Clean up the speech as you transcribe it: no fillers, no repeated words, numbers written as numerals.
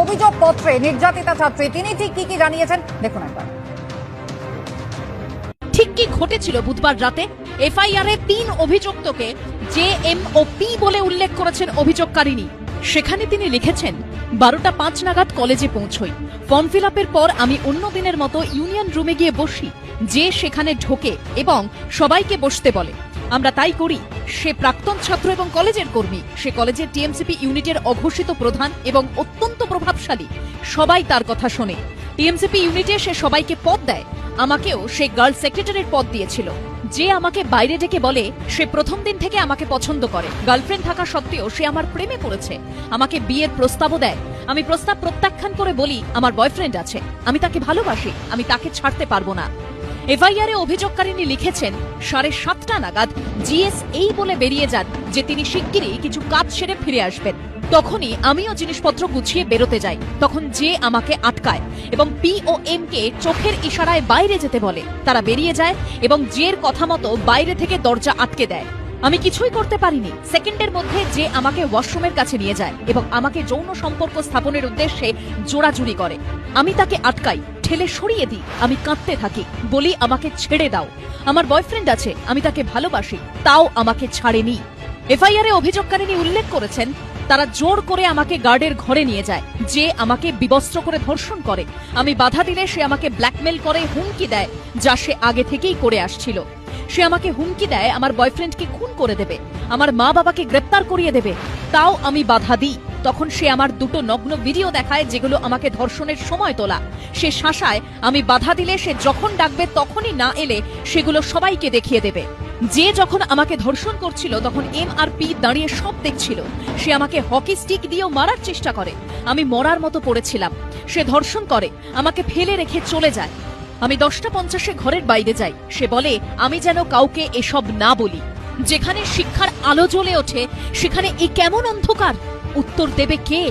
অভিযোগপত্রে নির্যাতিতা ছাত্রী তিনি ঠিক কি জানিয়েছেন দেখুন একবার। ঠিক কি ঘটেছিল বুধবার রাতে? এফআইআর এ 3 অভিযুক্তকে জে, এম ও পি বলে উল্লেখ করেছেন অভিযোগকারিনী। সেখানে তিনি লিখেছেন, 12টা 5 নাগাদ কলেজে পৌঁছই। ফর্ম ফিল আপের পর আমি অন্য দিনের মতো ইউনিয়ন রুমে গিয়ে বসি। যে সেখানে ঢোকে এবং সবাইকে বসতে বলে। আমরা তাই করি। সে প্রাক্তন ছাত্র এবং কলেজের কর্মী। সে কলেজের টিএমসিপি ইউনিটের অঘোষিত প্রধান এবং অত্যন্ত প্রভাবশালী। সবাই তার কথা শোনে। টিএমসিপি ইউনিটে সে সবাইকে পদ দেয়। আমাকেও সে গার্ল সেক্রেটারির পদ দিয়েছিল। যে আমাকে বাইরে ডেকে বলে সে প্রথম দিন থেকে আমাকে পছন্দ করে। গার্লফ্রেন্ড থাকা সত্ত্বেও সে আমার প্রেমে পড়েছে। আমাকে বিয়ের প্রস্তাবও দেয়। আমি প্রস্তাব প্রত্যাখ্যান করে বলি আমার বয়ফ্রেন্ড আছে, আমি তাকে ভালোবাসি, আমি তাকে ছাড়তে পারবো না। এফআইআরে অভিযোগকারিনী লিখেছেন, 7:30 নাগাদ জিএস এই বলে বেরিয়ে যান যে তিনি শিগগিরই কিছু কাজ সেরে ফিরে আসবেন। তখনই আমিও জিনিসপত্র গুছিয়ে বেরোতে যাই। তখন যে আমাকে আটকায় এবং পি ও এম কে চোখের ইশারায় বাইরে যেতে বলে। তারা বেরিয়ে যায় এবং জের কথা মতো বাইরে থেকে দরজা আটকে দেয়। আমি কিছুই করতে পারিনি। সেকেন্ডের মধ্যে যে আমাকে ওয়াশরুমের কাছে নিয়ে যায় এবং আমাকে যৌন সম্পর্ক স্থাপনের উদ্দেশ্যে জোড়াজুড়ি করে। আমি তাকে আটকাই, ঠেলে সরিয়ে দিই। আমি কাঁদতে থাকি, বলি আমাকে ছেড়ে দাও, আমার বয়ফ্রেন্ড আছে, আমি তাকে ভালোবাসি, তাও আমাকে ছাড়েনি। এফআইআরে অভিযোগকারিনী উল্লেখ করেছেন, তারা জোর করে আমাকে গার্ডের ঘরে নিয়ে যায়। যে আমাকে বিবস্ত্র করে ধর্ষণ করে। আমি বাধা দিলে সে আমাকে ব্ল্যাকমেল করে, হুমকি দেয়, যা সে আগে থেকেই করে আসছিল। সে আমাকে হুমকি দেয় আমার বয়ফ্রেন্ডকে খুন করে দেবে, আমার মা বাবাকে গ্রেপ্তার করিয়ে দেবে। তাও আমি বাধা দিই। তখন সে আমার 2টো নগ্ন ভিডিও দেখায় যেগুলো আমাকে ধর্ষণের সময় তোলা। সে শাসায় আমি বাধা দিলে সে যখন ডাকবে তখনই না এলে সেগুলো সবাইকে দেখিয়ে দেবে। যে যখন আমাকে ধর্ষণ করছিল তখন এম আর পি দাঁড়িয়ে সব দেখছিল। সে আমাকে হকি স্টিক দিয়েও মারার চেষ্টা করে। আমি মরার মতো পড়েছিলাম। সে ধর্ষণ করে, আমাকে ফেলে রেখে চলে যায়। আমি 10:50 ঘরের বাইরে যাই। সে বলে আমি যেন কাউকে এসব না বলি। যেখানে শিক্ষার আলো জ্বলে ওঠে সেখানে এই কেমন অন্ধকার? উত্তর দেবে কে?